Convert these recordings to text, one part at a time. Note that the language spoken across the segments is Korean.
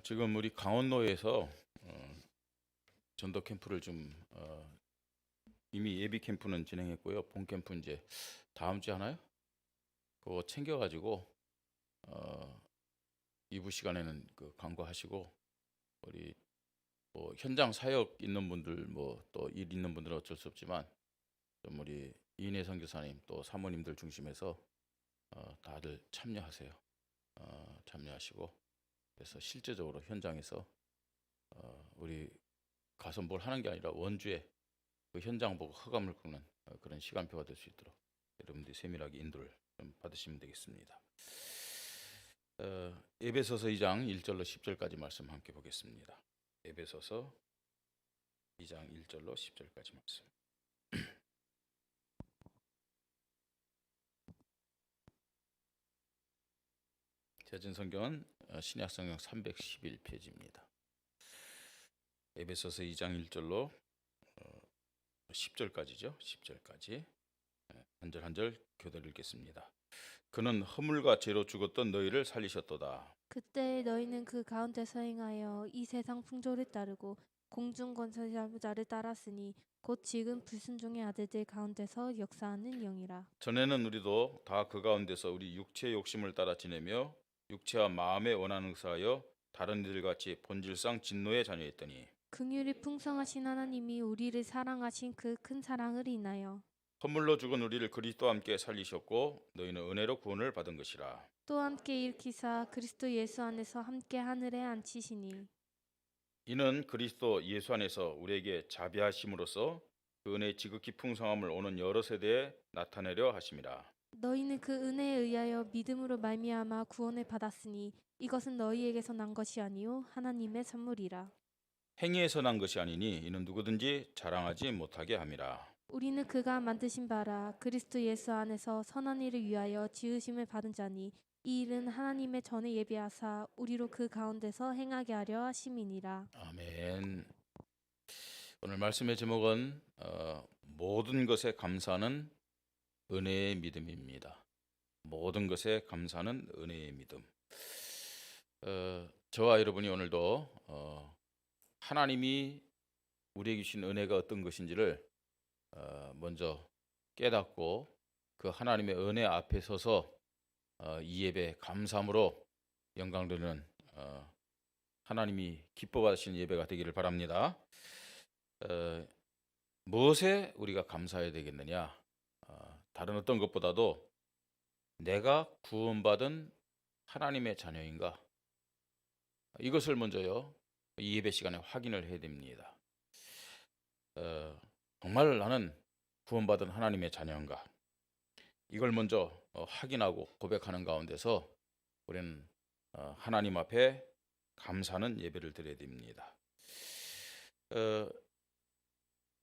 지금 우리 강원도에서 전도 캠프를 좀 이미 예비 캠프는 진행했고요. 본 캠프 이제 다음 주에 하나요? 그거 챙겨가지고 2부 시간에는 그 강구하시고 우리 뭐 현장 사역 있는 분들 뭐 또 일 있는 분들은 어쩔 수 없지만 좀 우리 이인혜 선교사님 또 사모님들 중심해서 다들 참여하세요. 참여하시고 그래서 실제적으로 현장에서 우리 가서 뭘 하는 게 아니라 원주에 그 현장 보고 흑암을 끄는 그런 시간표가 될 수 있도록 여러분들이 세밀하게 인도를 좀 받으시면 되겠습니다. 에베소서 2장 1절로 10절까지 말씀 함께 보겠습니다. 에베소서 2장 1절로 10절까지 말씀. 제전 성경은 신약 성경 311페이지입니다. 에베소서 2장 1절로 10절까지죠. 10절까지 한 절 한 절 교대를 읽겠습니다. 그는 허물과 죄로 죽었던 너희를 살리셨도다. 그때 너희는 그 가운데서 행하여 이 세상 풍조를 따르고 공중 권세자를 따랐으니 곧 지금 불순종의 아들들 가운데서 역사하는 영이라. 전에는 우리도 다 그 가운데서 우리 육체의 욕심을 따라 지내며 육체와 마음에 원하는 것하여 다른 이들같이 본질상 진노의 자녀였더니 긍휼이 풍성하신 하나님이 우리를 사랑하신 그 큰 사랑을 인하여 허물로 죽은 우리를 그리스도와 함께 살리셨고 너희는 은혜로 구원을 받은 것이라. 또 함께 일으키사 그리스도 예수 안에서 함께 하늘에 앉히시니 이는 그리스도 예수 안에서 우리에게 자비하심으로써 그 은혜의 지극히 풍성함을 오는 여러 세대에 나타내려 하심이라. 너희는 그 은혜에 의하여 믿음으로 말미암아 구원을 받았으니 이것은 너희에게서 난 것이 아니요 하나님의 선물이라. 행위에서 난 것이 아니니 이는 누구든지 자랑하지 못하게 함이라. 우리는 그가 만드신 바라 그리스도 예수 안에서 선한 일을 위하여 지으심을 받은 자니 이 일은 하나님의 전에 예비하사 우리로 그 가운데서 행하게 하려 하심이니라. 아멘. 오늘 말씀의 제목은 모든 것에 감사하는 은혜의 믿음입니다. 모든 것에 감사하는 은혜의 믿음. 저와 여러분이 오늘도 하나님이 우리에게 주신 은혜가 어떤 것인지를 먼저 깨닫고 그 하나님의 은혜 앞에 서서 이 예배 감사함으로 영광 드리는 하나님이 기뻐 받으시는 예배가 되기를 바랍니다. 무엇에 우리가 감사해야 되겠느냐? 다른 어떤 것보다도 내가 구원받은 하나님의 자녀인가? 이것을 먼저요 이 예배 시간에 확인을 해야 됩니다. 정말 나는 구원받은 하나님의 자녀인가? 이걸 먼저 확인하고 고백하는 가운데서 우리는 하나님 앞에 감사하는 예배를 드려야 됩니다.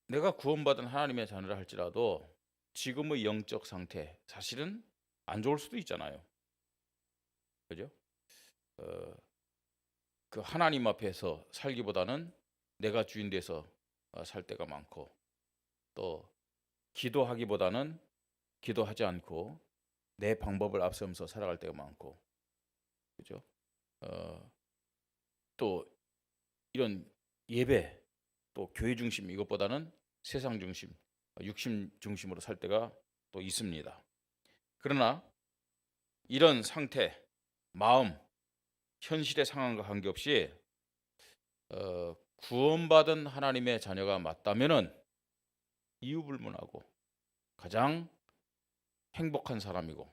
내가 구원받은 하나님의 자녀라 할지라도 지금의 영적 상태 사실은 안 좋을 수도 있잖아요. 그죠? 그 하나님 앞에서 살기보다는 내가 주인 돼서 살 때가 많고 또 기도하기보다는 기도하지 않고 내 방법을 앞세우면서 살아갈 때가 많고 그죠? 또 이런 예배 또 교회 중심 이것보다는 세상 중심 육신 중심으로 살 때가 또 있습니다. 그러나 이런 상태 마음 현실의 상황과 관계없이 구원받은 하나님의 자녀가 맞다면은 이유불문하고 가장 행복한 사람이고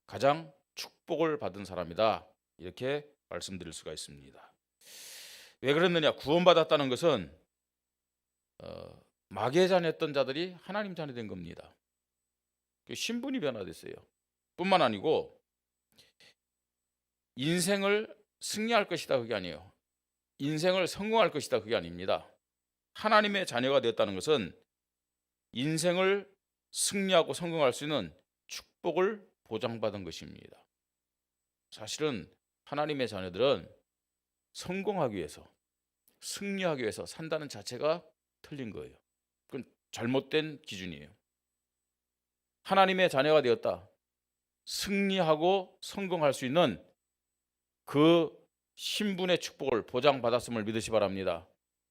가장 축복을 받은 사람이다 이렇게 말씀드릴 수가 있습니다. 왜 그랬느냐? 구원받았다는 것은 마귀의 자녀였던 자들이 하나님 자녀 된 겁니다. 신분이 변화됐어요. 뿐만 아니고 인생을 승리할 것이다 그게 아니에요. 인생을 성공할 것이다 그게 아닙니다. 하나님의 자녀가 되었다는 것은 인생을 승리하고 성공할 수 있는 축복을 보장받은 것입니다. 사실은 하나님의 자녀들은 성공하기 위해서 승리하기 위해서 산다는 자체가 틀린 거예요. 그건 잘못된 기준이에요. 하나님의 자녀가 되었다. 승리하고 성공할 수 있는 그 신분의 축복을 보장받았음을 믿으시 바랍니다.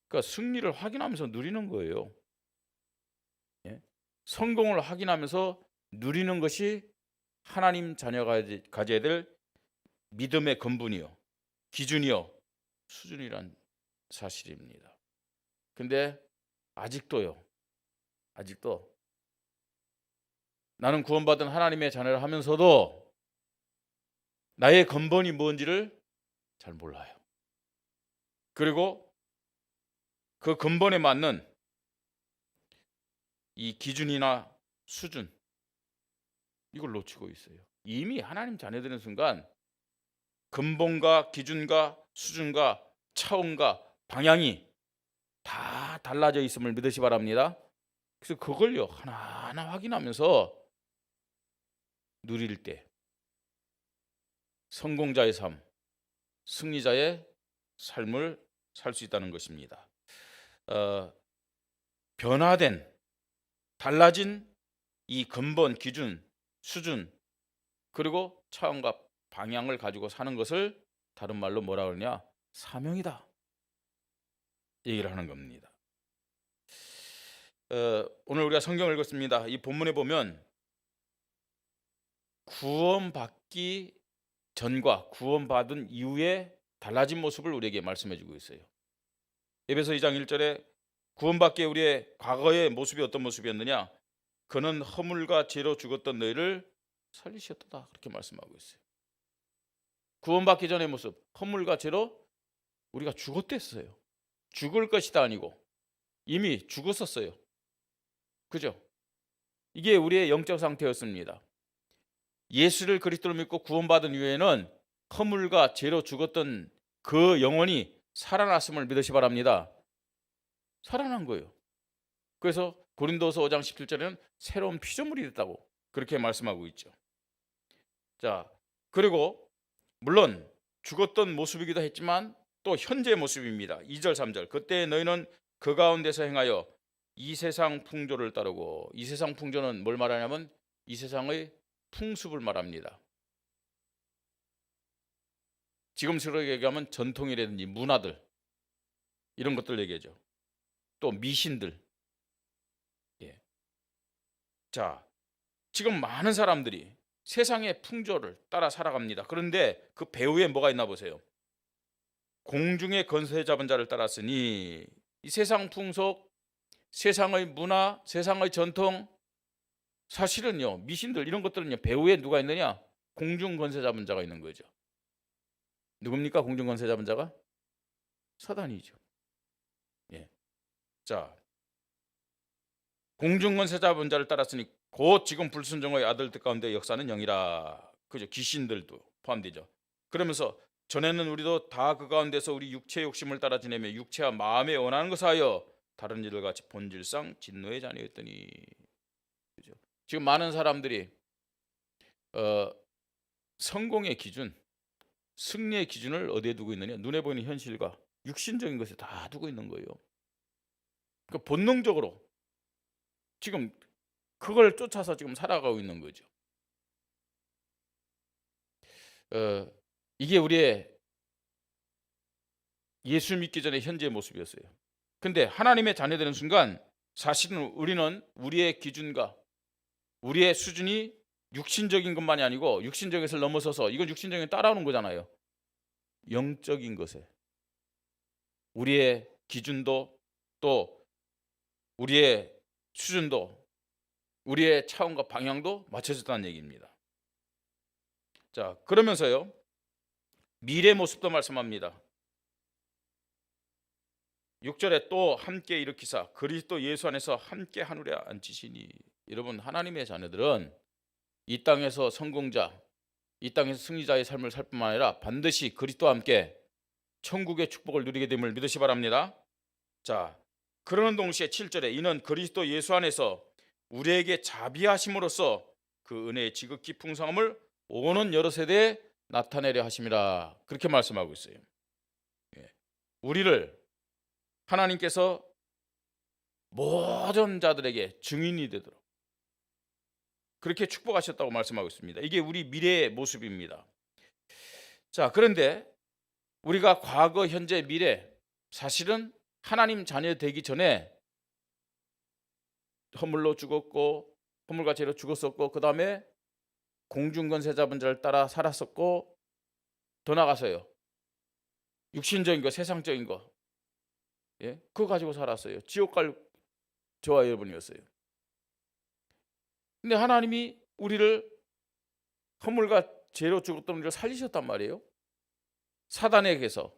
그러니까 승리를 확인하면서 누리는 거예요. 예? 성공을 확인하면서 누리는 것이 하나님 자녀가 가져야 될 믿음의 근본이요, 기준이요, 수준이란 사실입니다. 근데 아직도 나는 구원받은 하나님의 자녀를 하면서도 나의 근본이 뭔지를 잘 몰라요. 그리고 그 근본에 맞는 이 기준이나 수준, 이걸 놓치고 있어요. 이미 하나님 자녀 되는 순간 근본과 기준과 수준과 차원과 방향이 다 달라져 있음을 믿으시 바랍니다. 그래서 그걸요 하나하나 확인하면서 누릴 때 성공자의 삶, 승리자의 삶을 살 수 있다는 것입니다. 변화된, 달라진 이 근본, 기준, 수준, 그리고 차원과 방향을 가지고 사는 것을 다른 말로 뭐라 그러냐? 사명이다. 얘기를 하는 겁니다. 오늘 우리가 성경을 읽었습니다. 이 본문에 보면 구원받기 전과 구원받은 이후에 달라진 모습을 우리에게 말씀해 주고 있어요. 에베소 2장 1절에 구원받기에 우리의 과거의 모습이 어떤 모습이었느냐? 그는 허물과 죄로 죽었던 너희를 살리셨다. 그렇게 말씀하고 있어요. 구원받기 전의 모습, 허물과 죄로 우리가 죽었댔어요. 죽을 것이다 아니고 이미 죽었었어요. 그죠? 이게 우리의 영적 상태였습니다. 예수를 그리스도로 믿고 구원받은 이후에는 허물과 죄로 죽었던 그 영혼이 살아났음을 믿으시 바랍니다. 살아난 거예요. 그래서 고린도서 5장 17절에는 새로운 피조물이 됐다고 그렇게 말씀하고 있죠. 자, 그리고 물론 죽었던 모습이기도 했지만 또 현재의 모습입니다. 2절 3절 그때 너희는 그 가운데서 행하여 이 세상 풍조를 따르고, 이 세상 풍조는 뭘 말하냐면 이 세상의 풍습을 말합니다. 지금식으로 얘기하면 전통이라든지 문화들, 이런 것들 얘기하죠. 또 미신들. 예. 자, 지금 많은 사람들이 세상의 풍조를 따라 살아갑니다. 그런데 그 배후에 뭐가 있나 보세요. 공중의 권세 잡은 자를 따랐으니, 이 세상 풍속, 세상의 문화, 세상의 전통, 사실은요 미신들 이런 것들은요 배후에 누가 있느냐? 공중 권세 잡은 자가 있는 거죠. 누굽니까? 공중 권세 잡은 자가? 사단이죠. 예. 자, 공중 권세 잡은 자를 따랐으니 곧 지금 불순종의 아들들 가운데 역사는 영이라. 그죠? 귀신들도 포함되죠. 그러면서 전에는 우리도 다 그 가운데서 우리 육체의 욕심을 따라 지내며 육체와 마음에 원하는 것을 하여 다른 이들 같이 본질상 진노의 자녀였더니. 그죠? 지금 많은 사람들이 성공의 기준, 승리의 기준을 어디에 두고 있느냐? 눈에 보이는 현실과 육신적인 것에 다 두고 있는 거예요. 그러니까 본능적으로 지금 그걸 쫓아서 지금 살아가고 있는 거죠. 이게 우리의 예수 믿기 전의 현재의 모습이었어요. 근데 하나님의 자녀 되는 순간 사실은 우리는 우리의 기준과 우리의 수준이 육신적인 것만이 아니고 육신적인 것을 넘어서서, 이건 육신적인 따라오는 거잖아요. 영적인 것에 우리의 기준도 또 우리의 수준도 우리의 차원과 방향도 맞춰졌다는 얘기입니다. 자, 그러면서요 미래 모습도 말씀합니다. 6절에 또 함께 일으키사 그리스도 예수 안에서 함께 하늘에 앉히시니. 여러분, 하나님의 자녀들은 이 땅에서 성공자, 이 땅에서 승리자의 삶을 살 뿐만 아니라 반드시 그리스도와 함께 천국의 축복을 누리게 됨을 믿으시 바랍니다. 자, 그러는 동시에 7절에 이는 그리스도 예수 안에서 우리에게 자비하심으로써 그 은혜의 지극히 풍성함을 오는 여러 세대에 나타내려 하심이라. 그렇게 말씀하고 있어요. 우리를 하나님께서 모든 자들에게 증인이 되도록 그렇게 축복하셨다고 말씀하고 있습니다. 이게 우리 미래의 모습입니다. 자, 그런데 우리가 과거, 현재, 미래 사실은 하나님 자녀 되기 전에 허물로 죽었고 허물과 죄로 죽었었고 그 다음에 공중권세자 자를 따라 살았었고 더 나가서요. 육신적인 거, 세상적인 거, 그거 가지고 살았어요. 지옥 갈 저와 여러분이었어요. 근데 하나님이 우리를 허물과 죄로 죽었던 우리를 살리셨단 말이에요. 사단에게서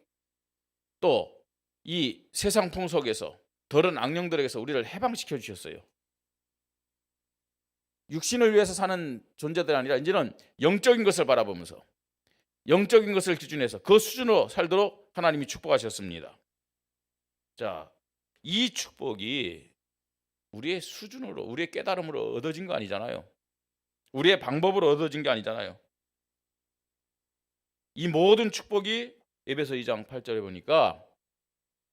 또 이 세상 풍속에서 더러운 악령들에게서 우리를 해방시켜 주셨어요. 육신을 위해서 사는 존재들이 아니라 이제는 영적인 것을 바라보면서 영적인 것을 기준해서 그 수준으로 살도록 하나님이 축복하셨습니다. 자, 이 축복이 우리의 수준으로, 우리의 깨달음으로 얻어진 거 아니잖아요. 우리의 방법으로 얻어진 게 아니잖아요. 이 모든 축복이 에베소 2장 8절에 보니까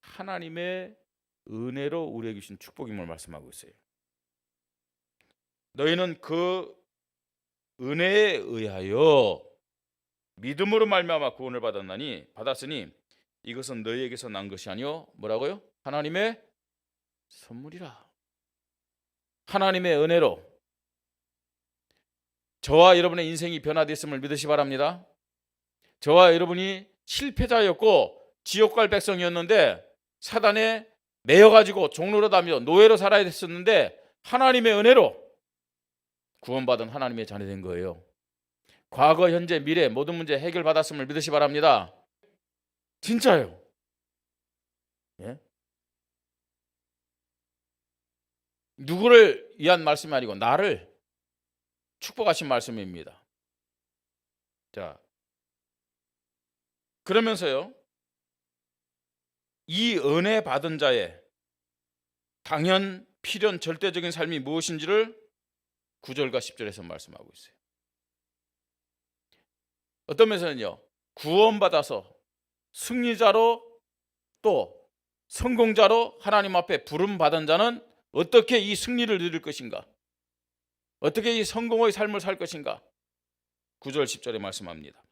하나님의 은혜로 우리에게 주신 축복임을 말씀하고 있어요. 너희는 그 은혜에 의하여 믿음으로 말미암아 구원을 받았으니 이것은 너희에게서 난 것이 아니요 뭐라고요? 하나님의 선물이라. 하나님의 은혜로 저와 여러분의 인생이 변화됐음을 믿으시 바랍니다. 저와 여러분이 실패자였고 지옥 갈 백성이었는데 사단에 매여가지고 종로로 다니며 노예로 살아야 됐었는데 하나님의 은혜로 구원받은 하나님의 자녀 된 거예요. 과거, 현재, 미래 모든 문제 해결받았음을 믿으시 바랍니다. 진짜요. 누구를 위한 말씀이 아니고 나를 축복하신 말씀입니다. 자, 그러면서요, 이 은혜 받은 자의 당연, 필연, 절대적인 삶이 무엇인지를 9절과 10절에서 말씀하고 있어요. 어떤 면에서는요, 구원받아서 승리자로 또 성공자로 하나님 앞에 부름받은 자는 어떻게 이 승리를 누릴 것인가, 어떻게 이 성공의 삶을 살 것인가 9절 10절에 말씀합니다.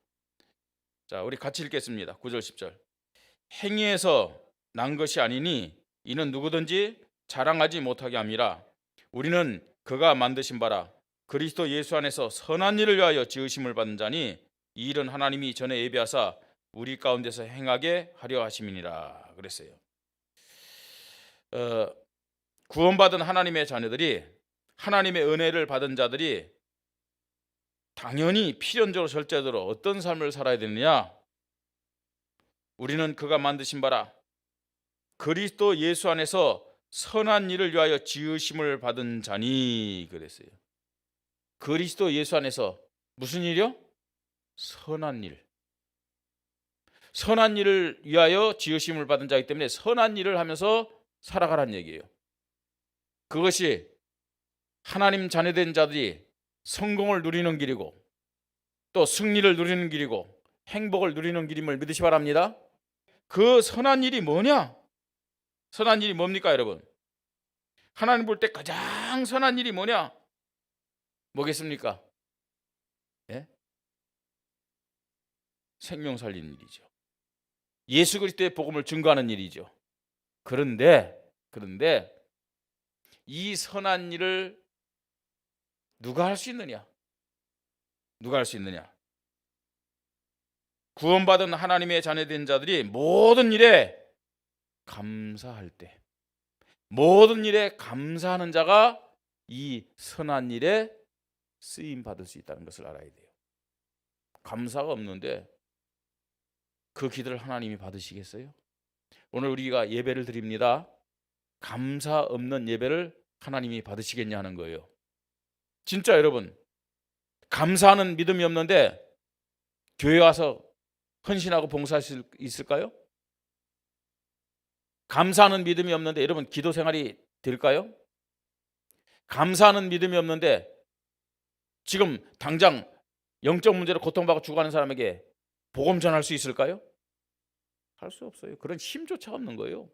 자, 우리 같이 읽겠습니다. 9절 10절. 행위에서 난 것이 아니니 이는 누구든지 자랑하지 못하게 함이라. 우리는 그가 만드신 바라 그리스도 예수 안에서 선한 일을 위하여 지으심을 받은 자니 이 일은 하나님이 전에 예비하사 우리 가운데서 행하게 하려 하심이니라 그랬어요. 구원받은 하나님의 자녀들이, 하나님의 은혜를 받은 자들이 당연히 필연적으로 절대적으로 어떤 삶을 살아야 되느냐? 우리는 그가 만드신 바라 그리스도 예수 안에서 선한 일을 위하여 지으심을 받은 자니 그랬어요. 그리스도 예수 안에서 무슨 일이요? 선한 일. 선한 일을 위하여 지으심을 받은 자이기 때문에 선한 일을 하면서 살아가라는 얘기예요. 그것이 하나님 자녀된 자들이 성공을 누리는 길이고 또 승리를 누리는 길이고 행복을 누리는 길임을 믿으시 바랍니다. 그 선한 일이 뭐냐? 선한 일이 뭡니까 여러분? 하나님 볼 때 가장 선한 일이 뭐냐? 뭐겠습니까? 생명 살리는 일이죠. 예수 그리스도의 복음을 증거하는 일이죠. 그런데 이 선한 일을 누가 할 수 있느냐? 누가 할 수 있느냐? 구원받은 하나님의 자녀된 자들이 모든 일에 감사할 때, 모든 일에 감사하는 자가 이 선한 일에 쓰임 받을 수 있다는 것을 알아야 돼요. 감사가 없는데 그 기도를 하나님이 받으시겠어요? 오늘 우리가 예배를 드립니다. 감사 없는 예배를 하나님이 받으시겠냐 하는 거예요. 진짜 여러분, 감사하는 믿음이 없는데 교회 와서 헌신하고 봉사할 수 있을까요? 감사하는 믿음이 없는데 여러분 기도 생활이 될까요? 감사하는 믿음이 없는데 지금 당장 영적 문제로 고통받고 죽어가는 사람에게 복음 전할 수 있을까요? 할 수 없어요. 그런 힘조차 없는 거예요.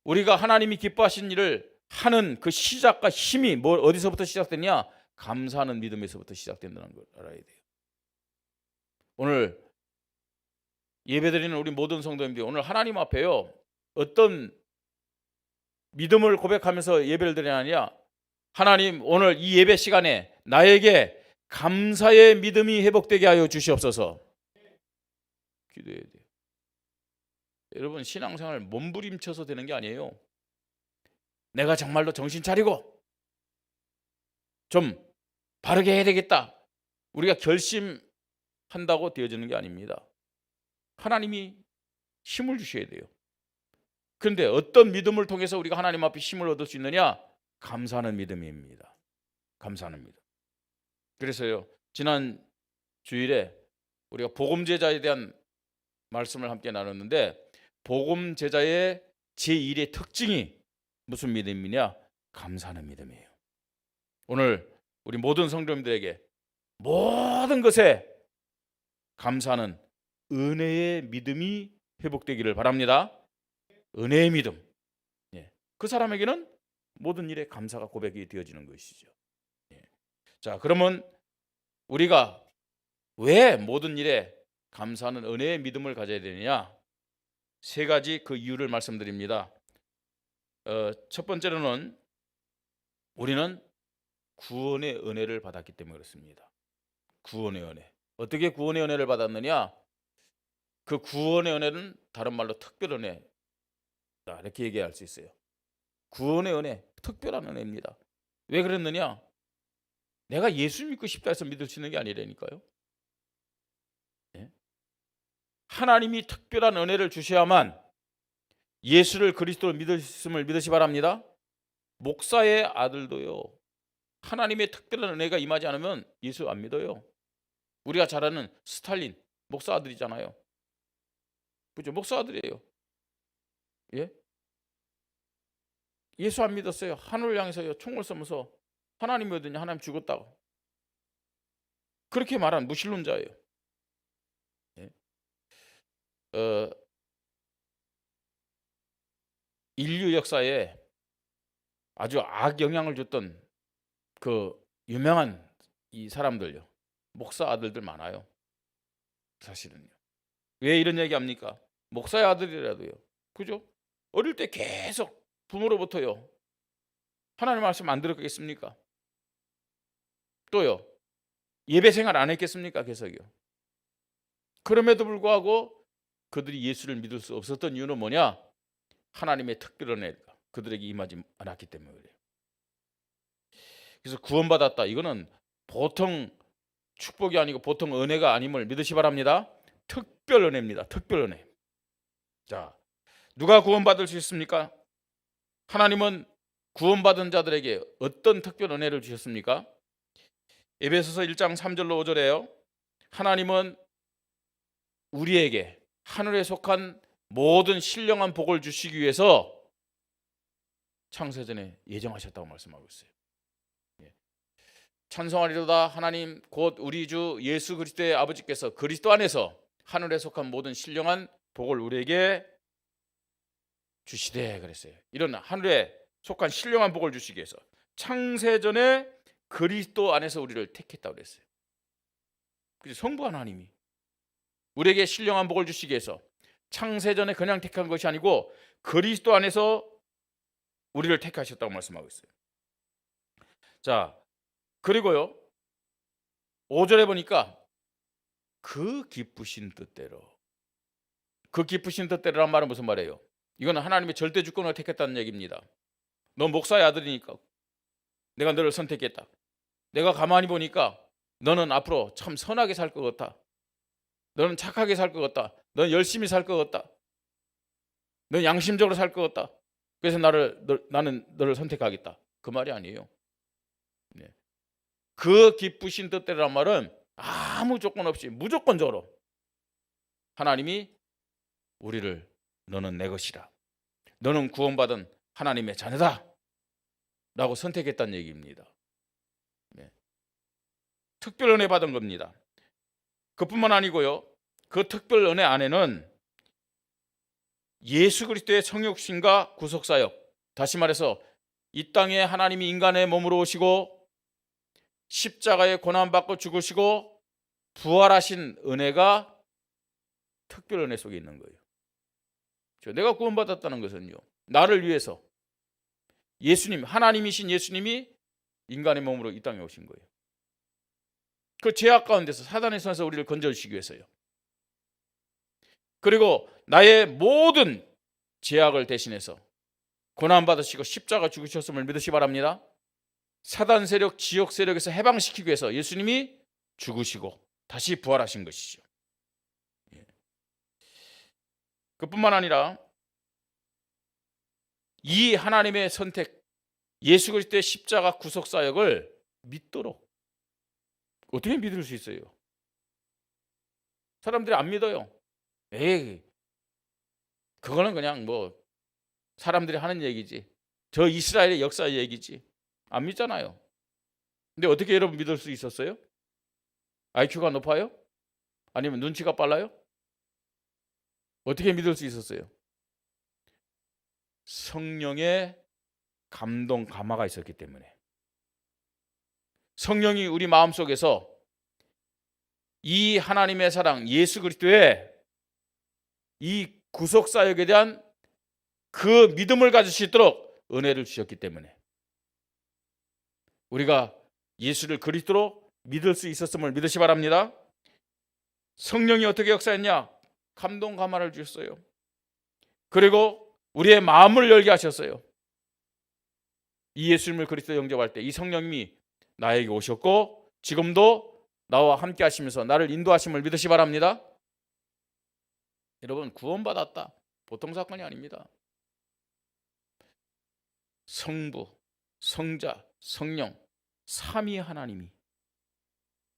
우리가 하나님이 기뻐하신 일을 하는 그 시작과 힘이 어디서부터 시작되냐? 감사하는 믿음에서부터 시작된다는 걸 알아야 돼요. 오늘 예배드리는 우리 모든 성도님들이 오늘 하나님 앞에요, 어떤 믿음을 고백하면서 예배를 드리느냐? 하나님, 오늘 이 예배 시간에 나에게 감사의 믿음이 회복되게 하여 주시옵소서. 기도해야 돼요. 여러분, 신앙생활 몸부림쳐서 되는 게 아니에요. 내가 정말로 정신 차리고 좀 바르게 해야 되겠다, 우리가 결심한다고 되어지는 게 아닙니다. 하나님이 힘을 주셔야 돼요. 그런데 어떤 믿음을 통해서 우리가 하나님 앞에 힘을 얻을 수 있느냐? 감사하는 믿음입니다. 감사하는 믿음. 그래서요, 지난 주일에 우리가 복음제자에 대한 말씀을 함께 나눴는데, 복음제자의 제1의 특징이 무슨 믿음이냐? 감사하는 믿음이에요. 오늘 우리 모든 성도님들에게 모든 것에 감사하는 은혜의 믿음이 회복되기를 바랍니다. 은혜의 믿음. 그 사람에게는 모든 일에 감사가 고백이 되어지는 것이죠. 자, 그러면 우리가 왜 모든 일에 감사하는 은혜의 믿음을 가져야 되느냐? 세 가지 그 이유를 말씀드립니다. 첫 번째로는 우리는 구원의 은혜를 받았기 때문에 그렇습니다. 구원의 은혜. 어떻게 구원의 은혜를 받았느냐? 그 구원의 은혜는 다른 말로 특별 은혜, 이렇게 얘기할 수 있어요. 구원의 은혜, 특별한 은혜입니다. 왜 그랬느냐? 내가 예수 믿고 싶다 해서 믿을 수 있는 게 아니라니까요. 하나님이 특별한 은혜를 주셔야만 예수를 그리스도로 믿으심을 믿으시 바랍니다. 목사의 아들도요, 하나님의 특별한 은혜가 임하지 않으면 예수 안 믿어요. 우리가 잘 아는 스탈린, 목사 아들이잖아요. 그죠? 목사 아들이에요. 예수 안 믿었어요. 하늘을 향해서 총을 쏘면서 하나님이 어디냐, 하나님 죽었다고 그렇게 말한 무신론자예요. 인류 역사에 아주 악영향을 줬던 그 유명한 이 사람들요, 목사 아들들 많아요. 사실은요. 왜 이런 얘기 합니까? 목사의 아들이라도요, 그죠? 어릴 때 계속 부모로부터요, 하나님 말씀 안 들었겠습니까? 또요, 예배 생활 안 했겠습니까? 계속요. 그럼에도 불구하고 그들이 예수를 믿을 수 없었던 이유는 뭐냐? 하나님의 특별한 은혜가 그들에게 임하지 않았기 때문에 그래요. 그래서 구원받았다, 이거는 보통 축복이 아니고 보통 은혜가 아님을 믿으시 바랍니다. 특별 은혜입니다. 특별 은혜. 자, 누가 구원받을 수 있습니까? 하나님은 구원받은 자들에게 어떤 특별 은혜를 주셨습니까? 에베소서 1장 3절로 5절에요. 하나님은 우리에게 하늘에 속한 모든 신령한 복을 주시기 위해서 창세전에 예정하셨다고 말씀하고 있어요. 찬송하리로다 하나님 곧 우리 주 예수 그리스도의 아버지께서 그리스도 안에서 하늘에 속한 모든 신령한 복을 우리에게 주시되 그랬어요. 이런 하늘에 속한 신령한 복을 주시기 위해서 창세전에 그리스도 안에서 우리를 택했다고 그랬어요. 그래서 성부 하나님이 우리에게 신령한 복을 주시기 위해서 창세전에 그냥 택한 것이 아니고 그리스도 안에서 우리를 택하셨다고 말씀하고 있어요. 자, 그리고요, 5절에 보니까 그 기쁘신 뜻대로, 그 기쁘신 뜻대로란 말은 무슨 말이에요? 이거는 하나님의 절대 주권을 택했다는 얘기입니다. 너 목사의 아들이니까 내가 너를 선택했다. 내가 가만히 보니까 너는 앞으로 참 선하게 살 것 같다. 너는 착하게 살 것 같다. 너는 열심히 살 것 같다. 너는 양심적으로 살 것 같다. 그래서 나는 너를 선택하겠다. 그 말이 아니에요. 그 기쁘신 뜻대로란 말은 아무 조건 없이 무조건적으로 하나님이 우리를 너는 내 것이다, 너는 구원받은 하나님의 자녀다 라고 선택했다는 얘기입니다. 특별 은혜 받은 겁니다. 그뿐만 아니고요, 그 특별 은혜 안에는 예수 그리스도의 성육신과 구속사역, 다시 말해서 이 땅에 하나님이 인간의 몸으로 오시고 십자가에 고난받고 죽으시고 부활하신 은혜가 특별 은혜 속에 있는 거예요. 내가 구원받았다는 것은요, 나를 위해서 예수님, 하나님이신 예수님이 인간의 몸으로 이 땅에 오신 거예요. 그 죄악 가운데서 사단의 손에서 우리를 건져주시기 위해서요. 그리고 나의 모든 죄악을 대신해서 고난받으시고 십자가 죽으셨음을 믿으시 바랍니다. 사단 세력, 지옥 세력에서 해방시키기 위해서 예수님이 죽으시고 다시 부활하신 것이죠. 그뿐만 아니라 이 하나님의 선택, 예수 그리스도의 십자가 구속 사역을 믿도록, 어떻게 믿을 수 있어요? 사람들이 안 믿어요. 에이, 그거는 그냥 뭐 사람들이 하는 얘기지, 저 이스라엘의 역사의 얘기지, 안 믿잖아요. 근데 어떻게 여러분 믿을 수 있었어요? IQ가 높아요? 아니면 눈치가 빨라요? 어떻게 믿을 수 있었어요? 성령의 감동 감화가 있었기 때문에. 성령이 우리 마음속에서 이 하나님의 사랑, 예수 그리스도의 이 구속 사역에 대한 그 믿음을 가질 수 있도록 은혜를 주셨기 때문에 우리가 예수를 그리스도로 믿을 수 있었음을 믿으시 바랍니다. 성령이 어떻게 역사했냐? 감동 감화를 주셨어요. 그리고 우리의 마음을 열게 하셨어요. 이 예수님을 그리스도 영접할 때 이 성령님이 나에게 오셨고 지금도 나와 함께 하시면서 나를 인도하심을 믿으시 바랍니다. 여러분, 구원받았다, 보통 사건이 아닙니다. 성부, 성자, 성령, 삼위 하나님이,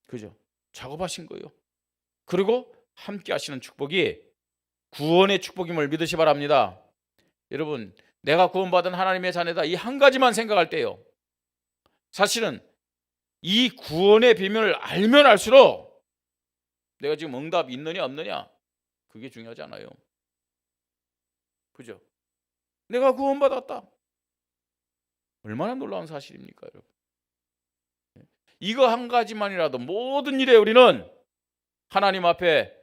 그죠? 작업하신 거예요. 그리고 함께 하시는 축복이 구원의 축복임을 믿으시 바랍니다. 여러분, 내가 구원받은 하나님의 자녀다, 이 한 가지만 생각할 때요, 사실은 이 구원의 비밀을 알면 알수록 내가 지금 응답이 있느냐 없느냐 그게 중요하지 않아요. 그죠? 내가 구원받았다, 얼마나 놀라운 사실입니까, 여러분? 이거 한 가지만이라도 모든 일에 우리는 하나님 앞에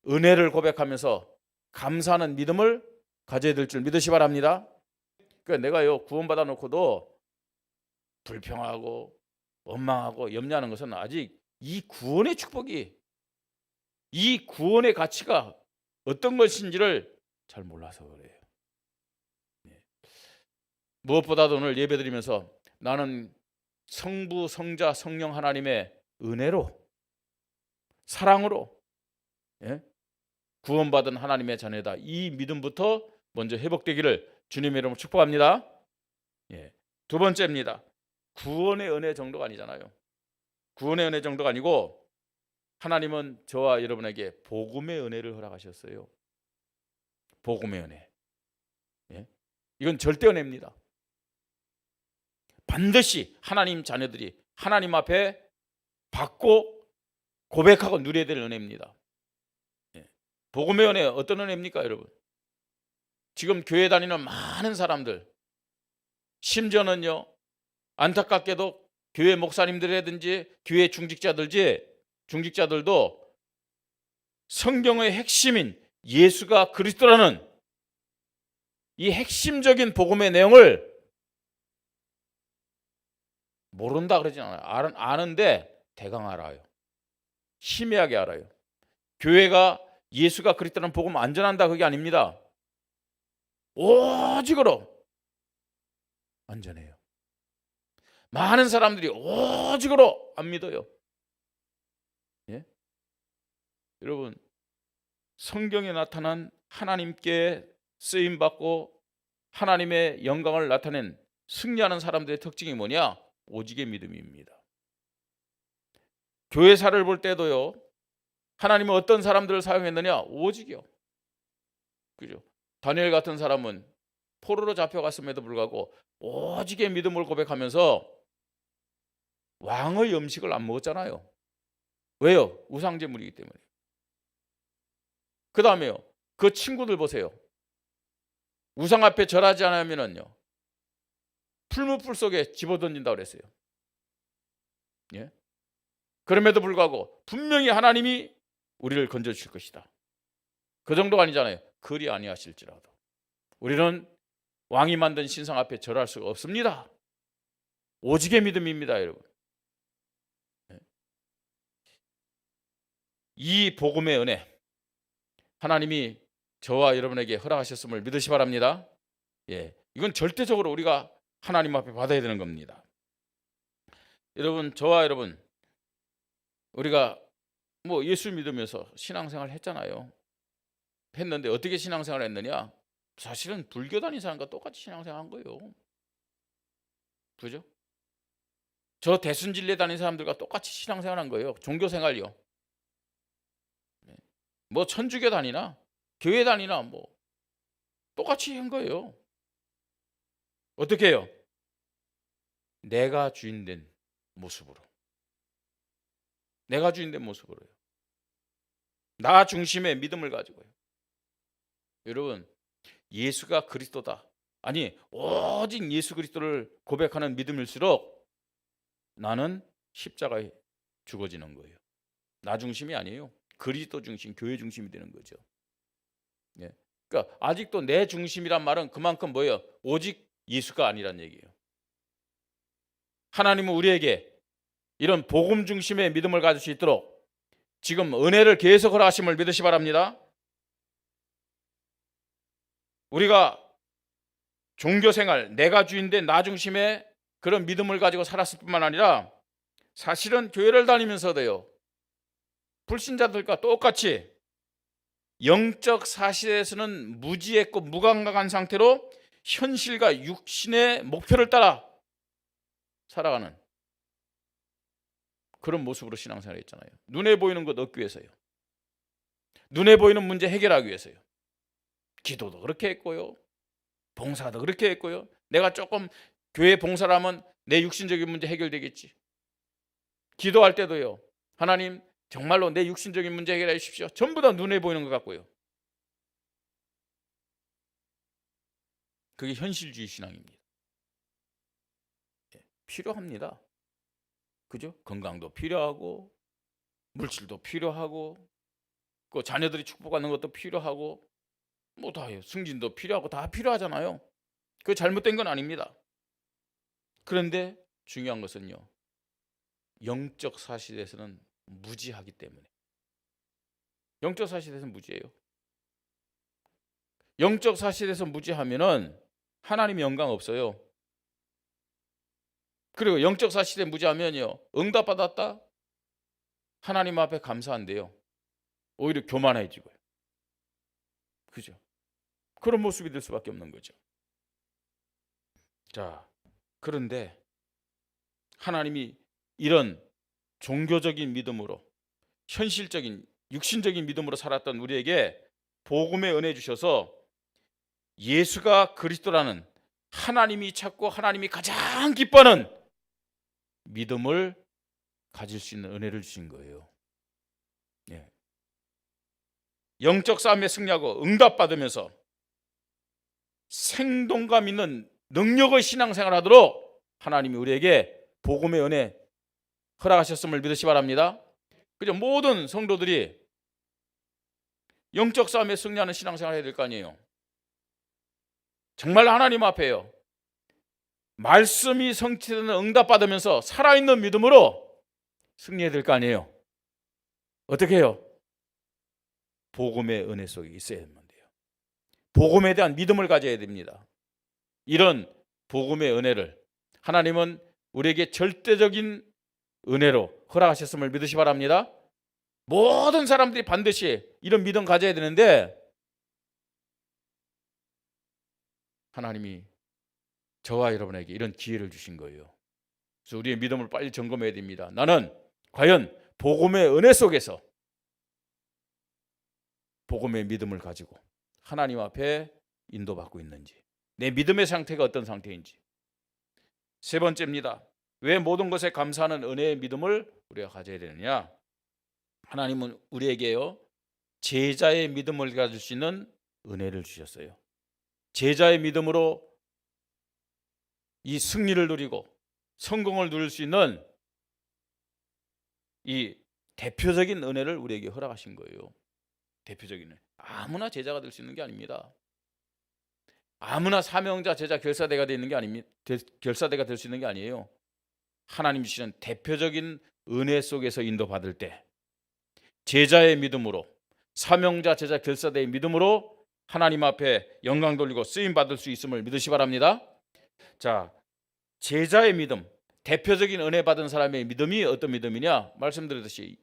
은혜를 고백하면서 감사하는 믿음을 가져야 될 줄 믿으시 바랍니다. 그러니까 내가요, 구원받아 놓고도 불평하고 원망하고 염려하는 것은 아직 이 구원의 축복이, 이 구원의 가치가 어떤 것인지를 잘 몰라서 그래요. 무엇보다도 오늘 예배드리면서 나는 성부, 성자, 성령 하나님의 은혜로, 사랑으로 구원받은 하나님의 자녀다, 이 믿음부터 먼저 회복되기를 주님의 이름으로 축복합니다. 두 번째입니다. 구원의 은혜 정도가 아니잖아요. 구원의 은혜 정도가 아니고 하나님은 저와 여러분에게 복음의 은혜를 허락하셨어요. 복음의 은혜. 이건 절대 은혜입니다. 반드시 하나님 자녀들이 하나님 앞에 받고 고백하고 누려야 될 은혜입니다. 복음의 은혜, 어떤 은혜입니까, 여러분? 지금 교회 다니는 많은 사람들, 심지어는요, 안타깝게도 교회 목사님들이라든지 교회 중직자들도 성경의 핵심인 예수가 그리스도라는 이 핵심적인 복음의 내용을 모른다 그러진 않아요. 아는데 대강 알아요. 희미하게 알아요. 교회가 예수가 그리스도라는 복음 안 전한다, 그게 아닙니다. 오직으로 안전해요. 많은 사람들이 오직으로 안 믿어요. 여러분, 성경에 나타난 하나님께 쓰임받고 하나님의 영광을 나타낸 승리하는 사람들의 특징이 뭐냐? 오직의 믿음입니다. 교회사를 볼 때도요, 하나님은 어떤 사람들을 사용했느냐? 오직이요. 그죠? 다니엘 같은 사람은 포로로 잡혀갔음에도 불구하고 오직의 믿음을 고백하면서 왕의 음식을 안 먹었잖아요. 왜요? 우상제물이기 때문에. 그 다음에요, 그 친구들 보세요. 우상 앞에 절하지 않으면요, 풀무불 속에 집어던진다고 그랬어요. 그럼에도 불구하고 분명히 하나님이 우리를 건져주실 것이다, 그 정도가 아니잖아요. 그리 아니하실지라도 우리는 왕이 만든 신상 앞에 절할 수가 없습니다. 오직의 믿음입니다, 여러분. 이 복음의 은혜 하나님이 저와 여러분에게 허락하셨음을 믿으시 바랍니다. 이건 절대적으로 우리가 하나님 앞에 받아야 되는 겁니다. 여러분, 저와 여러분, 우리가 뭐 예수 믿으면서 신앙생활 했잖아요. 했는데 어떻게 신앙생활 했느냐? 사실은 불교 다닌 사람과 똑같이 신앙생활 한 거예요. 그죠? 저 대순진례 다닌 사람들과 똑같이 신앙생활 한 거예요. 종교생활이요. 뭐 천주교 다니나 교회 다니나 뭐 똑같이 한 거예요. 어떻게 해요? 내가 주인된 모습으로. 내가 주인된 모습으로요. 나 중심의 믿음을 가지고요. 여러분, 예수가 그리스도다. 아니, 오직 예수 그리스도를 고백하는 믿음일수록 나는 십자가에 죽어지는 거예요. 나 중심이 아니에요. 그리스도 중심, 교회 중심이 되는 거죠. 그러니까 아직도 내 중심이란 말은 그만큼 뭐예요? 오직 예수가 아니란 얘기예요. 하나님은 우리에게 이런 복음 중심의 믿음을 가질 수 있도록 지금 은혜를 계속 허락하심을 믿으시 바랍니다. 우리가 종교생활, 내가 주인된 나 중심의 그런 믿음을 가지고 살았을 뿐만 아니라 사실은 교회를 다니면서도요, 불신자들과 똑같이 영적 사실에서는 무지했고 무감각한 상태로 현실과 육신의 목표를 따라 살아가는 그런 모습으로 신앙생활을 했잖아요. 눈에 보이는 것 얻기 위해서요. 눈에 보이는 문제 해결하기 위해서요. 기도도 그렇게 했고요. 봉사도 그렇게 했고요. 내가 조금 교회 봉사를 하면 내 육신적인 문제 해결되겠지. 기도할 때도요. 하나님 정말로 내 육신적인 문제 해결해 주십시오. 전부 다 눈에 보이는 것 같고요. 그게 현실주의 신앙입니다. 필요합니다. 그죠? 건강도 필요하고 물질도 필요하고 그 자녀들이 축복받는 것도 필요하고 뭐 다예요. 승진도 필요하고 다 필요하잖아요. 그게 잘못된 건 아닙니다. 그런데 중요한 것은요, 영적 사실에서는 무지하기 때문에. 영적 사실에서는 무지해요. 영적 사실에서 무지하면은 하나님의 영광 없어요. 그리고 영적 사실에 무지하면요, 응답받았다? 하나님 앞에 감사한데요, 오히려 교만해지고요. 그죠? 그런 모습이 될 수밖에 없는 거죠. 자, 그런데 하나님이 이런 종교적인 믿음으로, 현실적인 육신적인 믿음으로 살았던 우리에게 복음의 은혜 주셔서 예수가 그리스도라는 하나님이 찾고 하나님이 가장 기뻐하는 믿음을 가질 수 있는 은혜를 주신 거예요. 영적 싸움에 승리하고 응답받으면서 생동감 있는 능력의 신앙생활을 하도록 하나님이 우리에게 복음의 은혜 허락하셨음을 믿으시 바랍니다. 그죠? 모든 성도들이 영적 싸움에 승리하는 신앙생활을 해야 될 거 아니에요. 정말 하나님 앞에요, 말씀이 성취되는 응답받으면서 살아있는 믿음으로 승리해야 될 거 아니에요. 어떻게 해요? 복음의 은혜 속에 있어야만 돼요. 복음에 대한 믿음을 가져야 됩니다. 이런 복음의 은혜를 하나님은 우리에게 절대적인 은혜로 허락하셨음을 믿으시 바랍니다. 모든 사람들이 반드시 이런 믿음 가져야 되는데 하나님이 저와 여러분에게 이런 기회를 주신 거예요. 그래서 우리의 믿음을 빨리 점검해야 됩니다. 나는 과연 복음의 은혜 속에서 복음의 믿음을 가지고 하나님 앞에 인도받고 있는지, 내 믿음의 상태가 어떤 상태인지. 세 번째입니다. 왜 모든 것에 감사하는 은혜의 믿음을 우리가 가져야 되느냐? 하나님은 우리에게요, 제자의 믿음을 가질 수 있는 은혜를 주셨어요. 제자의 믿음으로 이 승리를 누리고 성공을 누릴 수 있는 이 대표적인 은혜를 우리에게 허락하신 거예요. 대표적인 은혜. 아무나 제자가 될 수 있는 게 아닙니다. 아무나 사명자, 제자, 결사대가 되는 게 아닙니다. 결사대가 될 수 있는 게 아니에요. 하나님 주시는 대표적인 은혜 속에서 인도받을 때 제자의 믿음으로, 사명자, 제자, 결사대의 믿음으로 하나님 앞에 영광 돌리고 쓰임 받을 수 있음을 믿으시 바랍니다. 자, 제자의 믿음, 대표적인 은혜 받은 사람의 믿음이 어떤 믿음이냐? 말씀드렸듯이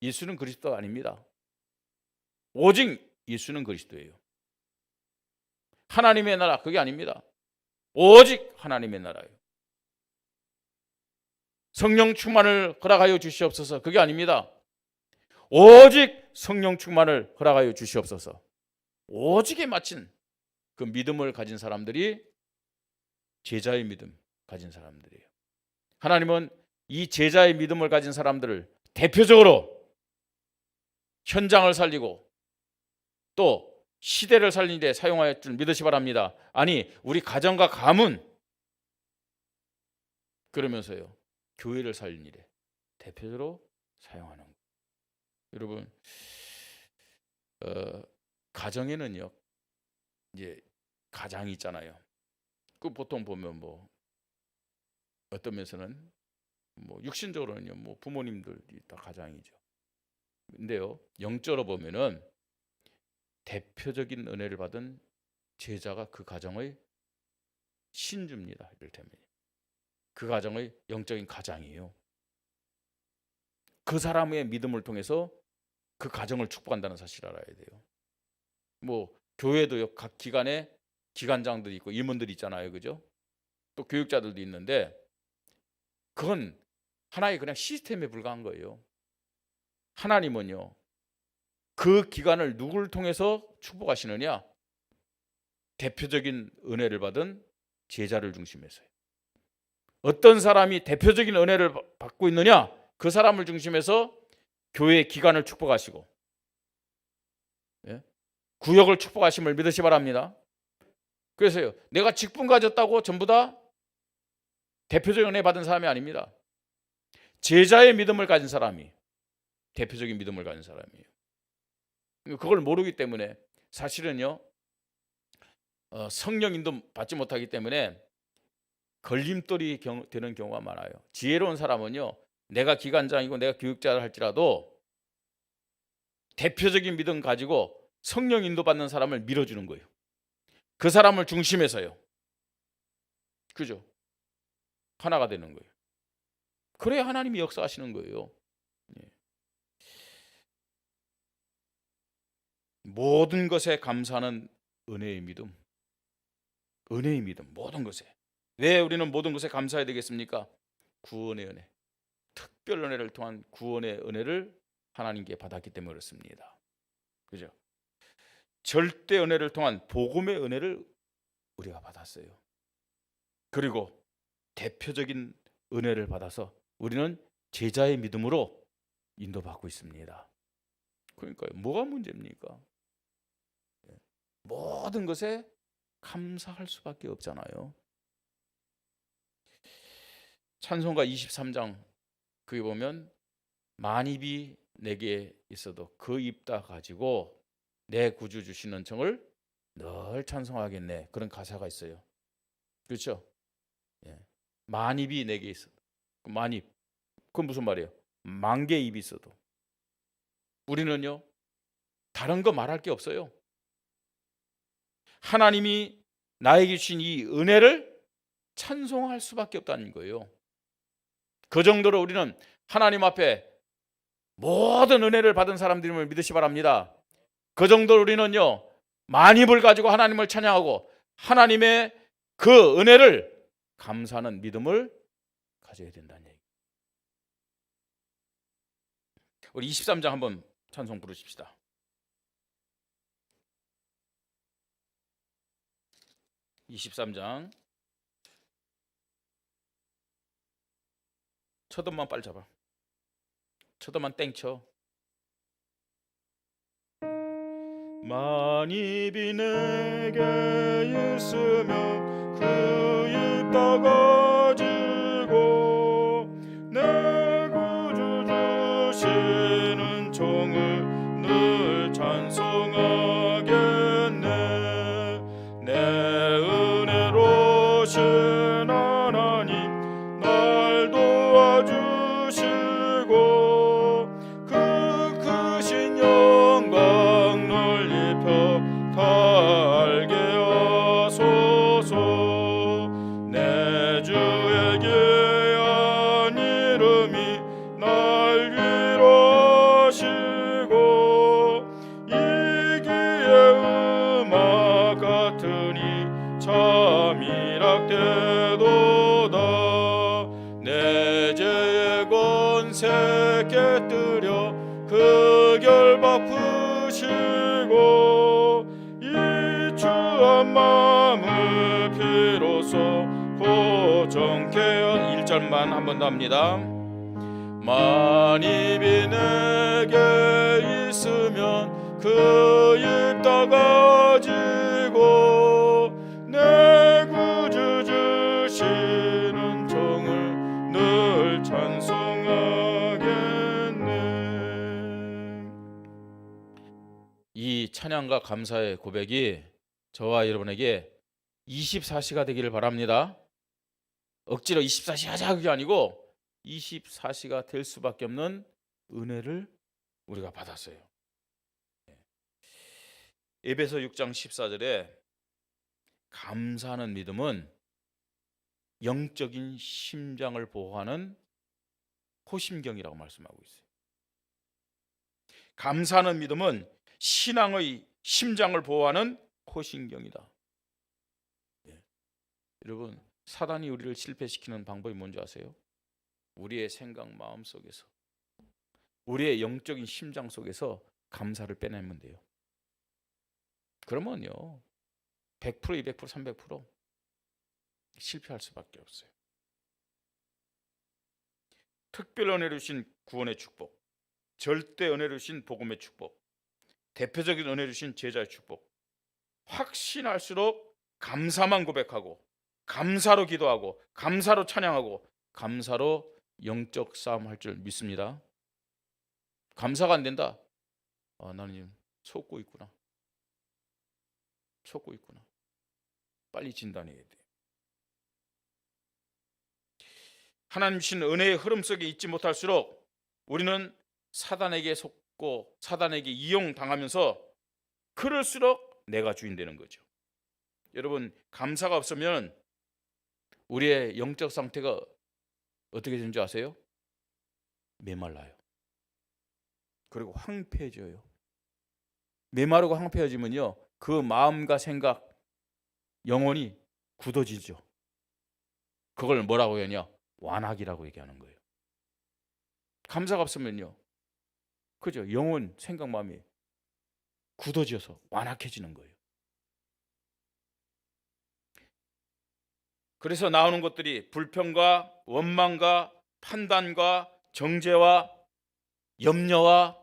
예수는 그리스도 아닙니다. 오직 예수는 그리스도예요. 하나님의 나라, 그게 아닙니다. 오직 하나님의 나라예요. 성령 충만을 허락하여 주시옵소서, 그게 아닙니다. 오직 성령 충만을 허락하여 주시옵소서. 오직에 맞춘 그 믿음을 가진 사람들이 제자의 믿음 가진 사람들이에요. 하나님은 이 제자의 믿음을 가진 사람들을 대표적으로 현장을 살리고 또 시대를 살리는 데 사용할 줄 믿으시 바랍니다. 아니, 우리 가정과 가문, 그러면서요 교회를 살리는 일에 대표적으로 사용하는 거예요. 여러분, 가정에는요 이제 가장이 있잖아요. 그 보통 보면 뭐 어떤 면에서는 뭐 육신적으로는요 뭐 부모님들이 다 가장이죠. 근데요 영적으로 보면은 대표적인 은혜를 받은 제자가 그 가정의 신주입니다. 이를테면 그 가정의 영적인 가장이에요. 그 사람의 믿음을 통해서 그 가정을 축복한다는 사실을 알아야 돼요. 뭐 교회도요 각 기관에 기관장들이 있고 임원들이 있잖아요, 그죠? 또 교육자들도 있는데 그건 하나의 그냥 시스템에 불과한 거예요. 하나님은요 그 기관을 누구를 통해서 축복하시느냐? 대표적인 은혜를 받은 제자를 중심해서요. 어떤 사람이 대표적인 은혜를 받고 있느냐? 그 사람을 중심해서 교회의 기관을 축복하시고 구역을 축복하심을 믿으시 바랍니다. 그래서요 내가 직분 가졌다고 전부 다 대표적인 은혜 받은 사람이 아닙니다. 제자의 믿음을 가진 사람이 대표적인 믿음을 가진 사람이에요. 그걸 모르기 때문에 사실은요 성령 인도 받지 못하기 때문에 걸림돌이 되는 경우가 많아요. 지혜로운 사람은요 내가 기관장이고 내가 교육자를 할지라도 대표적인 믿음 가지고 성령 인도 받는 사람을 밀어주는 거예요. 그 사람을 중심해서요. 그죠? 하나가 되는 거예요. 그래야 하나님이 역사하시는 거예요. 모든 것에 감사하는 은혜의 믿음. 은혜의 믿음, 모든 것에. 왜 우리는 모든 것에 감사해야 되겠습니까? 구원의 은혜, 특별 은혜를 통한 구원의 은혜를 하나님께 받았기 때문에 그렇습니다. 그죠? 절대 은혜를 통한 복음의 은혜를 우리가 받았어요. 그리고 대표적인 은혜를 받아서 우리는 제자의 믿음으로 인도받고 있습니다. 그러니까요, 뭐가 문제입니까? 모든 것에 감사할 수밖에 없잖아요. 찬송가 23장 거기 보면 만입이 내게 있어도 그 입 다 가지고 내 구주 주신 은총을 늘 찬송하겠네, 그런 가사가 있어요. 그렇죠? 만입이 내게 있어도, 만입 그건 무슨 말이에요? 만 개 입이 있어도 우리는요 다른 거 말할 게 없어요. 하나님이 나에게 주신 이 은혜를 찬송할 수밖에 없다는 거예요. 그 정도로 우리는 하나님 앞에 모든 은혜를 받은 사람들임을 믿으시 바랍니다. 그 정도로 우리는요 만입을 가지고 하나님을 찬양하고 하나님의 그 은혜를 감사하는 믿음을 가져야 된다는 얘기. 우리 23장 한번 찬송 부르십시다. 23장 첫 음만 빨리 잡아. 첫 음만 땡쳐. 만입이 내게 있으면 그 입 다 가지고 내 구주 주시는 종을 늘 늘 찬송하겠네. 내 은혜로신 하나님 날 도와주시고 그 크신 영광 널리 펴 알게 하소서. 내 주의 귀한 이름이 날 위로하시고 이기의 음악 같으니 참 이락되도다. 내 죄의 권세 깨뜨려 그 결박 푸시고 이 추한 마음을 비로소 고정케 1절만 한 번 더 합니다. 만입이 내게 있으면 그 입 닫아지고 내 구주 주시는 종을 늘 찬송하겠네. 이 찬양과 감사의 고백이 저와 여러분에게 24시가 되기를 바랍니다. 억지로 24시 하자 그게 아니고 24시가 될 수밖에 없는 은혜를 우리가 받았어요. 에베소 6장 14절에 감사하는 믿음은 영적인 심장을 보호하는 호심경이라고 말씀하고 있어요. 감사하는 믿음은 신앙의 심장을 보호하는 호심경이다. 여러분, 사단이 우리를 실패시키는 방법이 뭔지 아세요? 우리의 생각, 마음 속에서, 우리의 영적인 심장 속에서 감사를 빼내면 돼요. 그러면요 100%, 200%, 300% 실패할 수밖에 없어요. 특별 은혜로 주신 구원의 축복, 절대 은혜로 주신 복음의 축복, 대표적인 은혜로 주신 제자의 축복, 확신할수록 감사만 고백하고 감사로 기도하고 감사로 찬양하고 감사로 영적 싸움할 줄 믿습니다. 감사가 안 된다. 나는 지금 속고 있구나. 빨리 진단해야 돼. 하나님 주신 은혜의 흐름 속에 있지 못할수록 우리는 사단에게 속고 사단에게 이용당하면서 그럴수록 내가 주인 되는 거죠. 여러분, 감사가 없으면 우리의 영적 상태가 어떻게 되는지 아세요? 메말라요. 그리고 황폐해져요. 메마르고 황폐해지면요 그 마음과 생각, 영혼이 굳어지죠. 그걸 뭐라고 하냐? 완악이라고 얘기하는 거예요. 감사가 없으면요, 그죠? 영혼, 생각, 마음이 굳어져서 완악해지는 거예요. 그래서 나오는 것들이 불평과 원망과 판단과 정죄와 염려와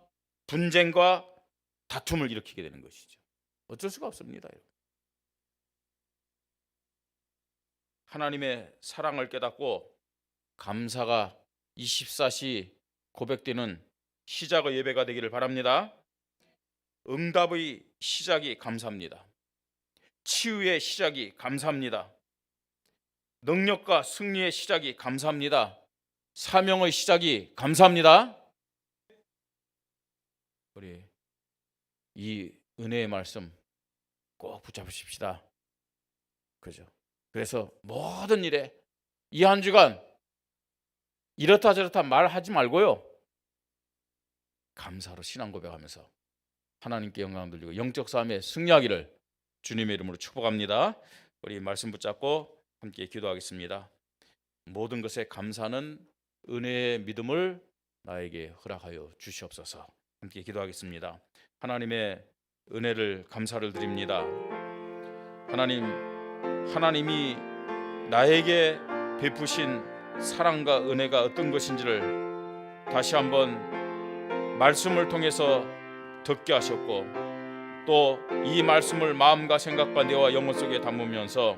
분쟁과 다툼을 일으키게 되는 것이죠. 어쩔 수가 없습니다. 하나님의 사랑을 깨닫고 감사가 24시 고백되는 시작의 예배가 되기를 바랍니다. 응답의 시작이 감사합니다. 치유의 시작이 감사합니다. 능력과 승리의 시작이 감사합니다. 사명의 시작이 감사합니다. 우리 이 은혜의 말씀 꼭 붙잡으십시다. 그죠? 그래서 모든 일에 이 한 주간 이렇다 저렇다 말하지 말고요, 감사로 신앙 고백하면서 하나님께 영광 돌리고 영적 싸움에 승리하기를 주님의 이름으로 축복합니다. 우리 말씀 붙잡고 함께 기도하겠습니다. 모든 것에 감사하는 은혜의 믿음을 나에게 허락하여 주시옵소서. 함께 기도하겠습니다. 하나님의 은혜를 감사를 드립니다. 하나님이 나에게 베푸신 사랑과 은혜가 어떤 것인지를 다시 한번 말씀을 통해서 듣게 하셨고, 또 이 말씀을 마음과 생각과 뇌와 영혼 속에 담으면서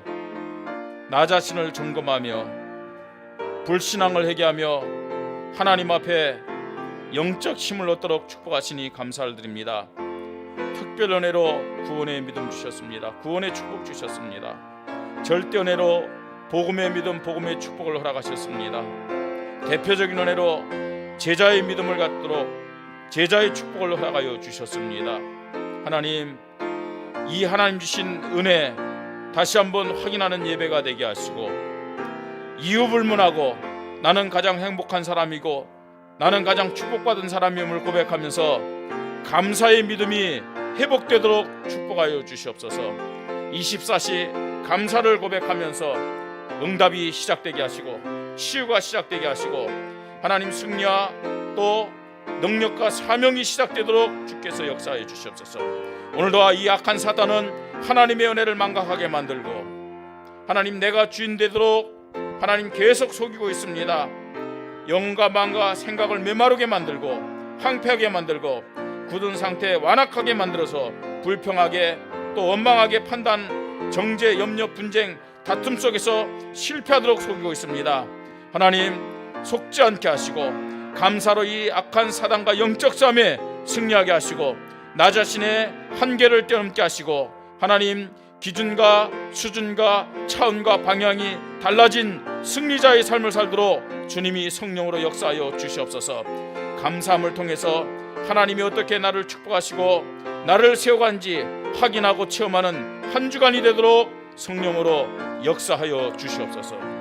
나 자신을 점검하며 불신앙을 회개하며 하나님 앞에 영적 힘을 얻도록 축복하시니 감사를 드립니다. 특별 은혜로 구원의 믿음 주셨습니다. 구원의 축복 주셨습니다. 절대 은혜로 복음의 믿음, 복음의 축복을 허락하셨습니다. 대표적인 은혜로 제자의 믿음을 갖도록 제자의 축복을 허락하여 주셨습니다. 하나님, 이 하나님 주신 은혜 다시 한번 확인하는 예배가 되게 하시고, 이유불문하고 나는 가장 행복한 사람이고 나는 가장 축복받은 사람임을 고백하면서 감사의 믿음이 회복되도록 축복하여 주시옵소서. 24시 감사를 고백하면서 응답이 시작되게 하시고 치유가 시작되게 하시고 하나님 승리와 또 능력과 사명이 시작되도록 주께서 역사해 주시옵소서. 오늘도 이 악한 사단은 하나님의 은혜를 망각하게 만들고, 하나님 내가 주인 되도록 하나님 계속 속이고 있습니다. 영과 마음과 생각을 메마르게 만들고 황폐하게 만들고 굳은 상태에 완악하게 만들어서 불평하게 또 원망하게 판단, 정죄, 염려, 분쟁, 다툼 속에서 실패하도록 속이고 있습니다. 하나님 속지 않게 하시고 감사로 이 악한 사단과 영적 싸움에 승리하게 하시고 나 자신의 한계를 뛰어넘게 하시고 하나님 기준과 수준과 차원과 방향이 달라진 승리자의 삶을 살도록 주님이 성령으로 역사하여 주시옵소서. 감사함을 통해서 하나님이 어떻게 나를 축복하시고 나를 세워간지 확인하고 체험하는 한 주간이 되도록 성령으로 역사하여 주시옵소서.